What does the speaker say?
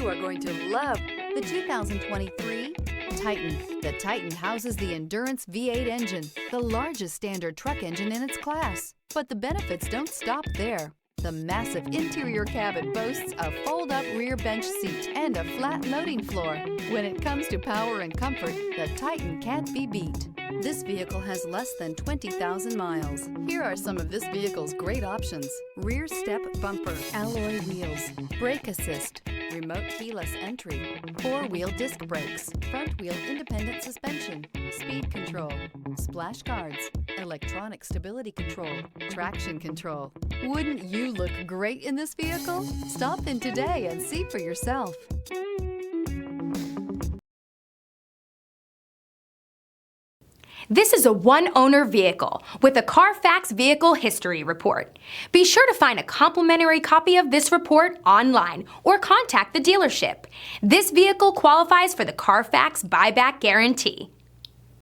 are going to love the 2023 Titan. The Titan houses the Endurance V8 engine, the largest standard truck engine in its class. But the benefits don't stop there. The massive interior cabin boasts a fold-up rear bench seat and a flat loading floor. When it comes to power and comfort, the Titan can't be beat. This vehicle has less than 20,000 miles. Here are some of this vehicle's great options: rear step bumper, alloy wheels, brake assist, remote keyless entry, four-wheel disc brakes, front-wheel independent suspension, speed control, splash guards, electronic stability control, traction control. Wouldn't you look great in this vehicle? Stop in today and see for yourself. This is a one-owner vehicle with a Carfax Vehicle History Report. Be sure to find a complimentary copy of this report online or contact the dealership. This vehicle qualifies for the Carfax Buyback Guarantee.